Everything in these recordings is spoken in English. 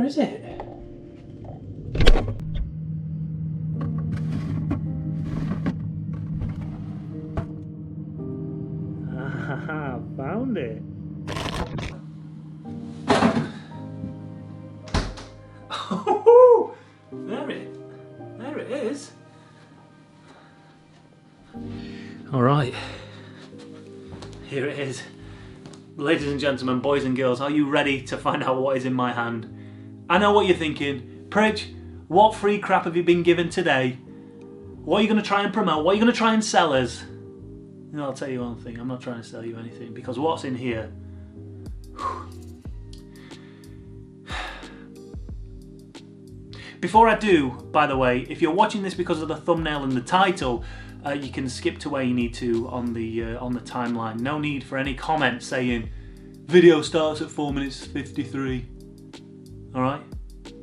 is it? Ah, found it. Oh, there it is. All right, here it is. Ladies and gentlemen, boys and girls, are you ready to find out what is in my hand? I know what you're thinking. Pritch, what free crap have you been given today? What are you going to try and promote? What are you going to try and sell us? You know, I'll tell you one thing, I'm not trying to sell you anything, because what's in here... Before I do, by the way, if you're watching this because of the thumbnail and the title, you can skip to where you need to on the timeline. No need for any comments saying video starts at 4 minutes 53. All right,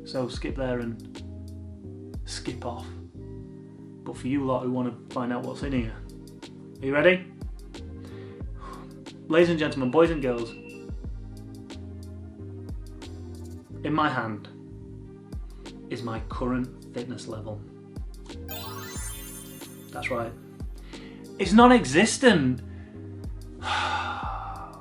so skip there and skip off. But for you lot who want to find out what's in here, are you ready? Ladies and gentlemen, boys and girls, in my hand is my current fitness level. That's right. It's non-existent. I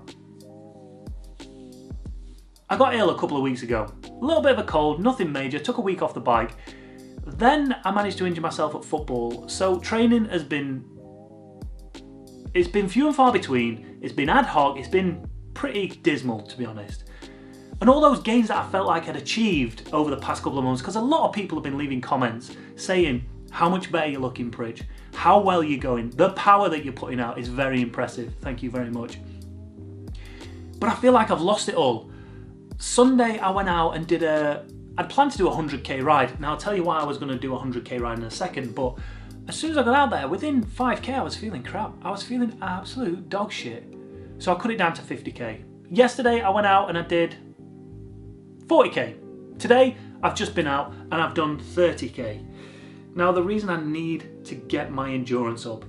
got ill a couple of weeks ago. A little bit of a cold, nothing major, took a week off the bike. Then I managed to injure myself at football. So training has been... It's been few and far between. It's been ad hoc. It's been pretty dismal, to be honest. And all those gains that I felt like I'd achieved over the past couple of months, because a lot of people have been leaving comments saying how much better you're looking, Pritch, how well you're going, the power that you're putting out is very impressive, thank you very much. But I feel like I've lost it all. Sunday I went out and I'd planned to do a 100k ride. Now I'll tell you why I was going to do a 100k ride in a second, but as soon as I got out there, within 5k I was feeling crap. I was feeling absolute dog shit. So I cut it down to 50k. Yesterday I went out and I did 40k. Today I've just been out and I've done 30k. Now the reason I need to get my endurance up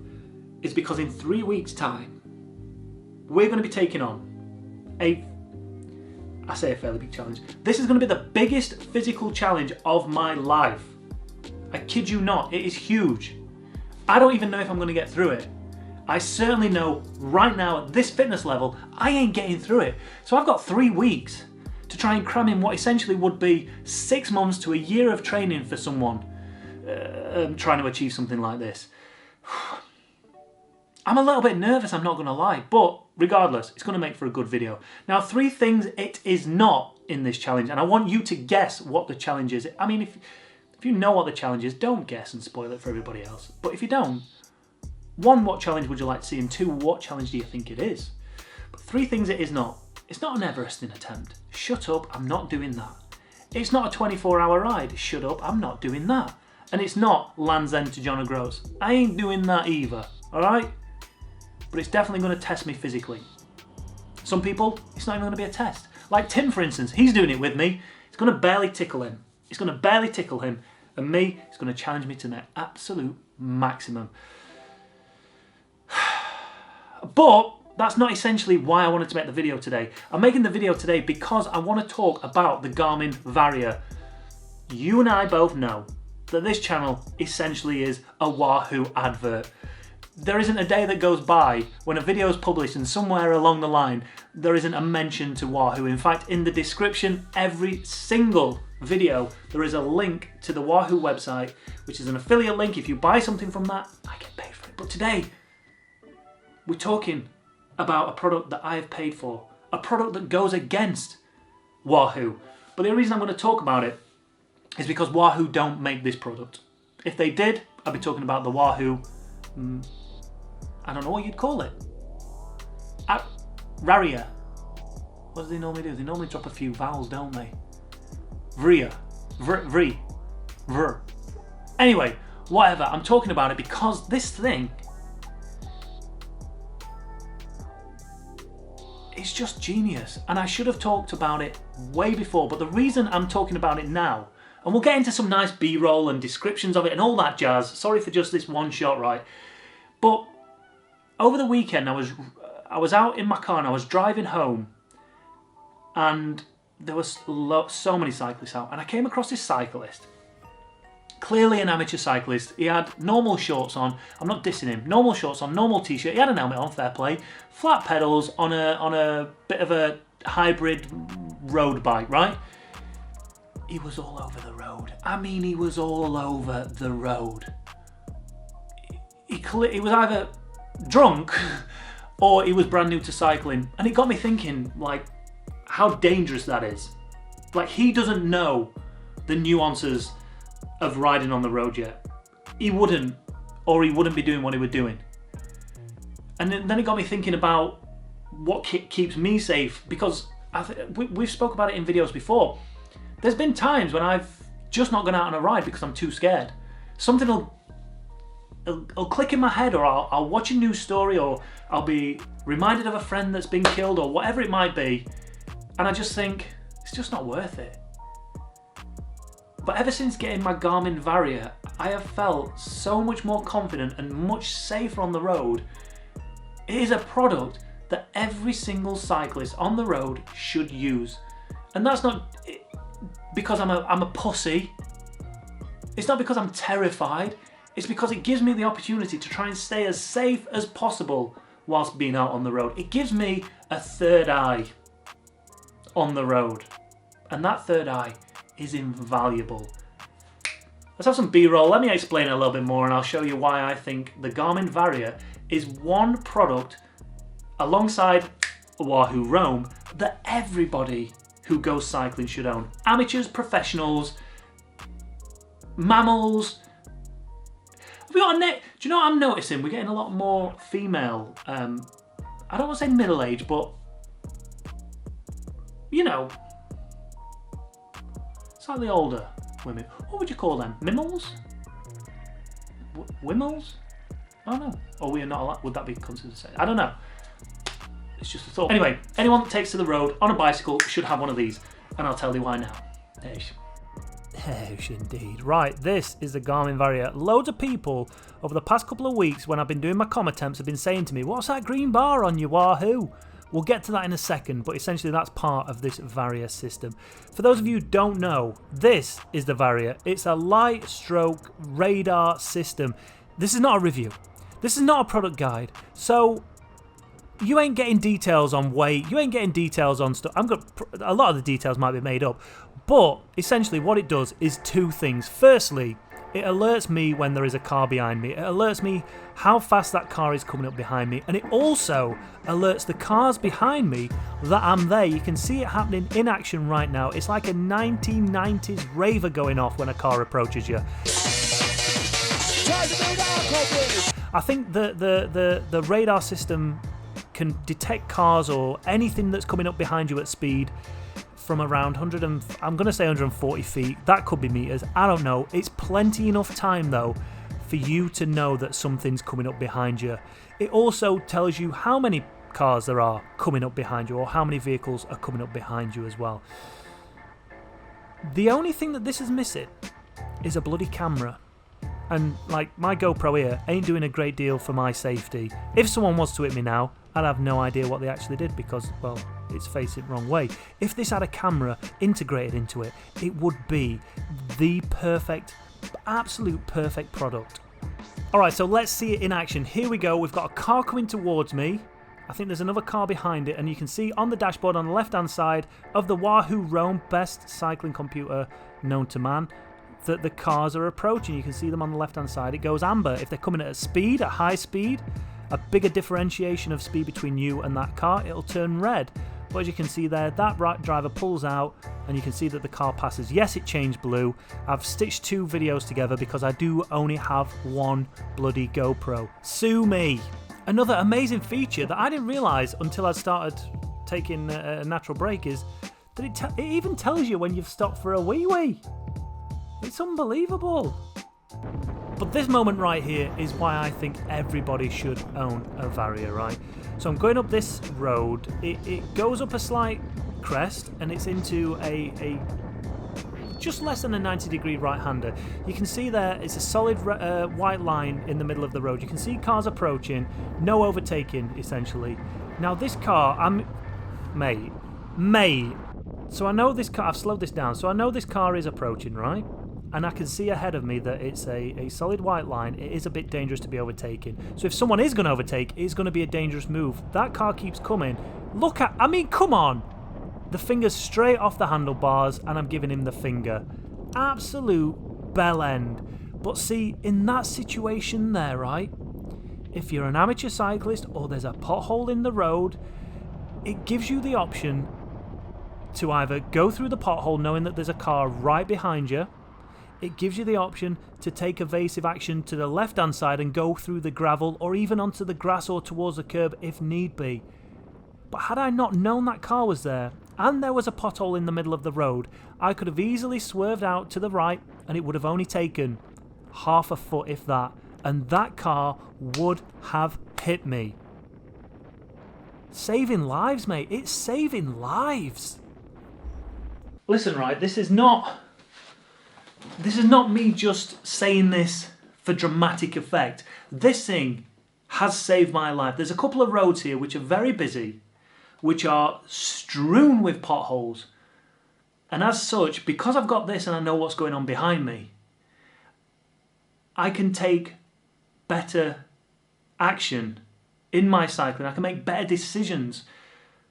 is because in 3 weeks time we're going to be taking on a fairly big challenge. This is going to be the biggest physical challenge of my life. I kid you not, it is huge. I don't even know if I'm going to get through it. I certainly know right now at this fitness level I ain't getting through it. So I've got 3 weeks to try and cram in what essentially would be 6 months to a year of training for someone trying to achieve something like this. I'm a little bit nervous, I'm not going to lie, but regardless, it's going to make for a good video. Now, 3 things it is not in this challenge, and I want you to guess what the challenge is. I mean, if you know what the challenge is, don't guess and spoil it for everybody else. But if you don't, 1, what challenge would you like to see? And 2, what challenge do you think it is? But 3 things it is not. It's not an Everesting attempt. Shut up, I'm not doing that. It's not a 24-hour ride. Shut up, I'm not doing that. And it's not Land's End to John O'Groats. I ain't doing that either, alright? But it's definitely going to test me physically. Some people, it's not even going to be a test. Like Tim, for instance, he's doing it with me. It's going to barely tickle him. It's going to barely tickle him. And me, it's going to challenge me to the absolute maximum. But that's not essentially why I wanted to make the video today. I'm making the video today because I want to talk about the Garmin Varia. You and I both know that this channel essentially is a Wahoo advert. There isn't a day that goes by when a video is published and somewhere along the line there isn't a mention to Wahoo. In fact, in the description, every single video, there is a link to the Wahoo website, which is an affiliate link. If you buy something from that, I get paid for it. But today, we're talking about a product that I have paid for, a product that goes against Wahoo. But the reason I'm going to talk about it is because Wahoo don't make this product. If they did, I'd be talking about the Wahoo, I don't know what you'd call it. Varia. What do they normally do? They normally drop a few vowels, don't they? Varia. Ver. Anyway, whatever. I'm talking about it because this thing is just genius. And I should have talked about it way before. But the reason I'm talking about it now, and we'll get into some nice B-roll and descriptions of it and all that jazz. Sorry for just this one shot, right? But over the weekend, I was out in my car and I was driving home, and there was so many cyclists out, and I came across this cyclist. Clearly an amateur cyclist. He had normal shorts on. I'm not dissing him. Normal shorts on, normal t-shirt. He had an helmet on, fair play. Flat pedals on a bit of a hybrid road bike, right? He was all over the road. I mean, he was all over the road. He was either drunk or he was brand new to cycling. And it got me thinking, like, how dangerous that is. Like, he doesn't know the nuances of riding on the road yet. He wouldn't, or he wouldn't be doing what he was doing. And then it got me thinking about what keeps me safe, because we've spoke about it in videos before. There's been times when I've just not gone out on a ride because I'm too scared. Something will click in my head, or I'll watch a news story, or I'll be reminded of a friend that's been killed, or whatever it might be, and I just think, it's just not worth it. But ever since getting my Garmin Varia, I have felt so much more confident and much safer on the road. It is a product that every single cyclist on the road should use. And that's not because I'm a pussy. It's not because I'm terrified. It's because it gives me the opportunity to try and stay as safe as possible whilst being out on the road. It gives me a third eye on the road. And that third eye is invaluable. Let's have some B-roll. Let me explain it a little bit more, and I'll show you why I think the Garmin Varia is one product alongside Wahoo Roam that everybody who goes cycling should own. Amateurs, professionals, mammals. Do you know what I'm noticing? We're getting a lot more female, I don't want to say middle-aged, but you know, slightly older women. What would you call them? Mimmels? Wimmels? I don't know. Or we are not allowed, would that be considered safe? I don't know. It's just a thought. Anyway, anyone that takes to the road on a bicycle should have one of these. And I'll tell you why now. Indeed. Right, this is the Garmin Varia. Loads of people over the past couple of weeks when I've been doing my comm attempts have been saying to me, what's that green bar on your Wahoo? We'll get to that in a second, but essentially that's part of this Varia system. For those of you who don't know, this is the Varia. It's a light stroke radar system. This is not a review. This is not a product guide. So you ain't getting details on weight. You ain't getting details on stuff. A lot of the details might be made up. But essentially what it does is two things. Firstly, it alerts me when there is a car behind me. It alerts me how fast that car is coming up behind me. And it also alerts the cars behind me that I'm there. You can see it happening in action right now. It's like a 1990s raver going off when a car approaches you. I think the radar system can detect cars or anything that's coming up behind you at speed from around 140 feet. That could be meters. I don't know. It's plenty enough time though for you to know that something's coming up behind you. It also tells you how many cars there are coming up behind you, or how many vehicles are coming up behind you as well. The only thing that this is missing is a bloody camera. And like, my GoPro here ain't doing a great deal for my safety. If someone was to hit me now, I'd have no idea what they actually did because, well, it's facing the wrong way. If this had a camera integrated into it, it would be the perfect, absolute perfect product. Alright, so let's see it in action. Here we go. We've got a car coming towards me. I think there's another car behind it, and you can see on the dashboard on the left-hand side of the Wahoo Roam, best cycling computer known to man, that the cars are approaching. You can see them on the left-hand side. It goes amber if they're coming at a speed, a high speed, a bigger differentiation of speed between you and that car, it'll turn red. But as you can see there, that right driver pulls out and you can see that the car passes. Yes, it changed blue. I've stitched two videos together because I do only have one bloody GoPro. Sue me! Another amazing feature that I didn't realise until I started taking a natural break is that it even tells you when you've stopped for a wee-wee. It's unbelievable. But this moment right here is why I think everybody should own a Varia, right? So I'm going up this road. It goes up a slight crest and it's into a just less than a 90-degree right-hander. You can see there it's a solid white line in the middle of the road. You can see cars approaching, no overtaking essentially. Now this car, mate, So I know this car, I've slowed this down, so I know this car is approaching, right? And I can see ahead of me that it's a solid white line. It is a bit dangerous to be overtaken. So if someone is going to overtake, it's going to be a dangerous move. That car keeps coming. Look at, I mean, come on. The finger's straight off the handlebars and I'm giving him the finger. Absolute bell end. But see, in that situation there, right? If you're an amateur cyclist or there's a pothole in the road, it gives you the option to either go through the pothole knowing that there's a car right behind you. It gives you the option to take evasive action to the left-hand side and go through the gravel or even onto the grass or towards the curb if need be. But had I not known that car was there and there was a pothole in the middle of the road, I could have easily swerved out to the right and it would have only taken half a foot if that, and that car would have hit me. Saving lives, mate. It's saving lives. Listen, right, this is not me just saying this for dramatic effect. This thing has saved my life. There's a couple of roads here which are very busy, which are strewn with potholes. And as such, because I've got this and I know what's going on behind me, I can take better action in my cycling. I can make better decisions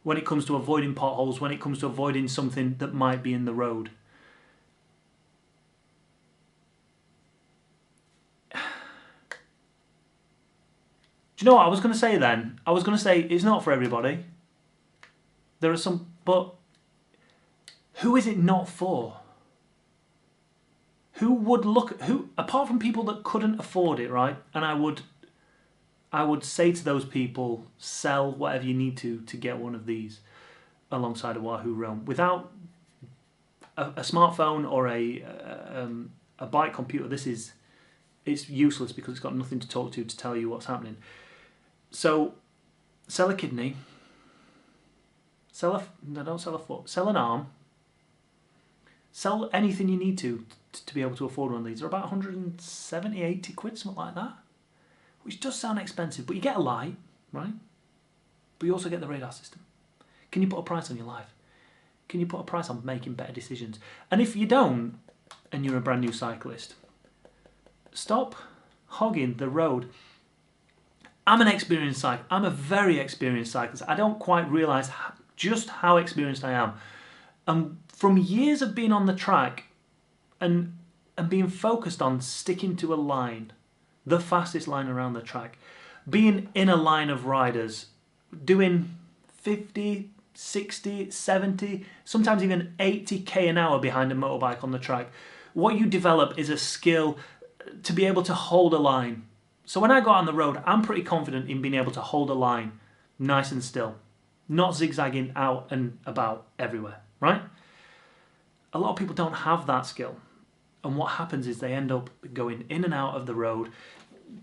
when it comes to avoiding potholes, when it comes to avoiding something that might be in the road. Do you know what I was going to say then? I was going to say it's not for everybody. There are some, but who is it not for? Who would look, who, apart from people that couldn't afford it, right? And I would say to those people, sell whatever you need to get one of these alongside a Wahoo Realm. Without a smartphone or a bike computer, it's useless because it's got nothing to talk to tell you what's happening. So sell a kidney, don't sell a foot, sell an arm, sell anything you need to be able to afford one of these. They're about 170, 80 quid, something like that. Which does sound expensive, but you get a light, right? But you also get the radar system. Can you put a price on your life? Can you put a price on making better decisions? And if you don't, and you're a brand new cyclist, stop hogging the road. I'm an experienced cyclist. I'm a very experienced cyclist. I don't quite realise just how experienced I am. And from years of being on the track and being focused on sticking to a line, the fastest line around the track, being in a line of riders, doing 50, 60, 70, sometimes even 80k an hour behind a motorbike on the track. What you develop is a skill to be able to hold a line. So when I go on the road, I'm pretty confident in being able to hold a line nice and still, not zigzagging out and about everywhere, right? A lot of people don't have that skill. And what happens is they end up going in and out of the road,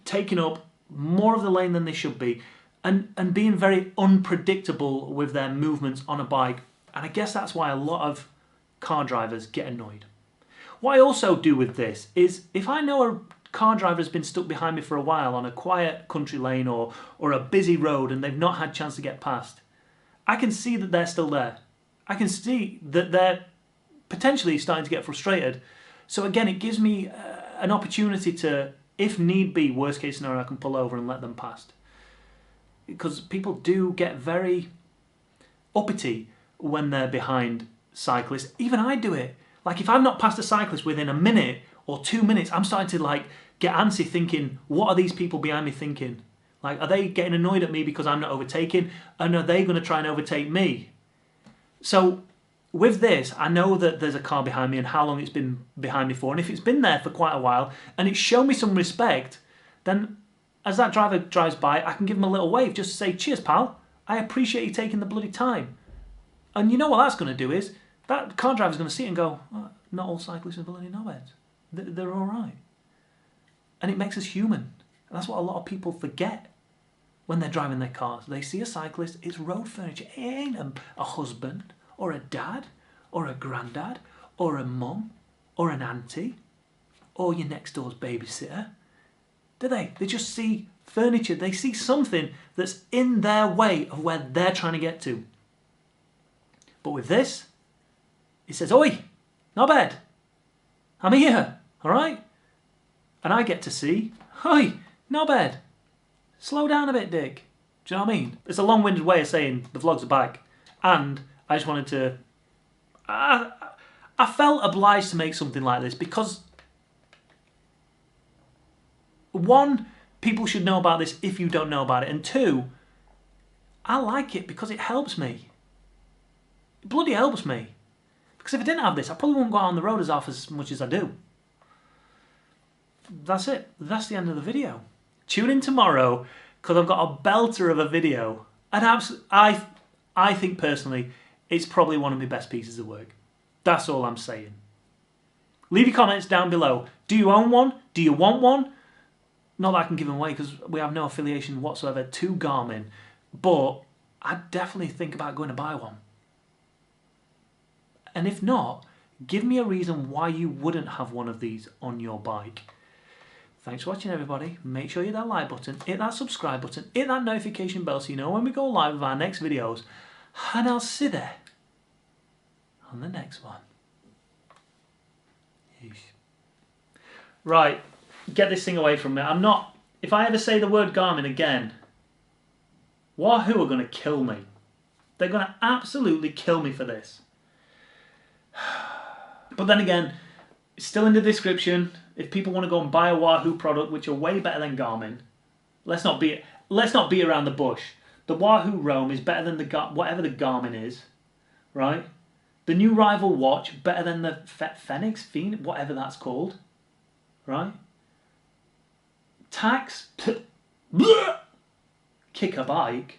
taking up more of the lane than they should be, and being very unpredictable with their movements on a bike. And I guess that's why a lot of car drivers get annoyed. What I also do with this is, if I know a car driver has been stuck behind me for a while on a quiet country lane or a busy road and they've not had a chance to get past, I can see that they're still there. I can see that they're potentially starting to get frustrated. So again, it gives me an opportunity to, if need be, worst case scenario, I can pull over and let them past. Because people do get very uppity when they're behind cyclists. Even I do it. Like if I'm not past a cyclist within a minute or 2 minutes, I'm starting to like get antsy thinking, what are these people behind me thinking? Like, are they getting annoyed at me because I'm not overtaking? And are they going to try and overtake me? So with this, I know that there's a car behind me and how long it's been behind me for. And if it's been there for quite a while and it's shown me some respect, then as that driver drives by, I can give him a little wave just to say, cheers, pal. I appreciate you taking the bloody time. And you know what that's going to do is, that car driver's going to see it and go, oh, not all cyclists are bloody knobheads. They're all right. And it makes us human. And that's what a lot of people forget when they're driving their cars. They see a cyclist, it's road furniture. It ain't a husband, or a dad, or a granddad, or a mum, or an auntie, or your next door's babysitter. Do they? They just see furniture. They see something that's in their way of where they're trying to get to. But with this, It says, oi, not bad. I'm here, all right? And I get to see, oi, not bad. Slow down a bit, Dick. Do you know what I mean? It's a long-winded way of saying the vlogs are back. And I just wanted to... I felt obliged to make something like this because... One, people should know about this if you don't know about it. And two, I like it because it helps me. It bloody helps me. Because if I didn't have this, I probably wouldn't go out on the road as much as I do. That's it. That's the end of the video. Tune in tomorrow because I've got a belter of a video. And I think personally, it's probably one of my best pieces of work. That's all I'm saying. Leave your comments down below. Do you own one? Do you want one? Not that I can give them away because we have no affiliation whatsoever to Garmin. But I'd definitely think about going to buy one. And if not, give me a reason why you wouldn't have one of these on your bike. Thanks for watching, everybody. Make sure you hit that like button, hit that subscribe button, hit that notification bell so you know when we go live with our next videos. And I'll see you there on the next one. Yeesh. Right, get this thing away from me. I'm not... If I ever say the word Garmin again, Wahoo are going to kill me. They're going to absolutely kill me for this. But then again, it's still in the description. If people want to go and buy a Wahoo product, which are way better than Garmin, let's not be around the bush. The Wahoo Roam is better than whatever the Garmin is, right? The new rival watch better than the Phoenix, whatever that's called, right? Tax, kick a bike.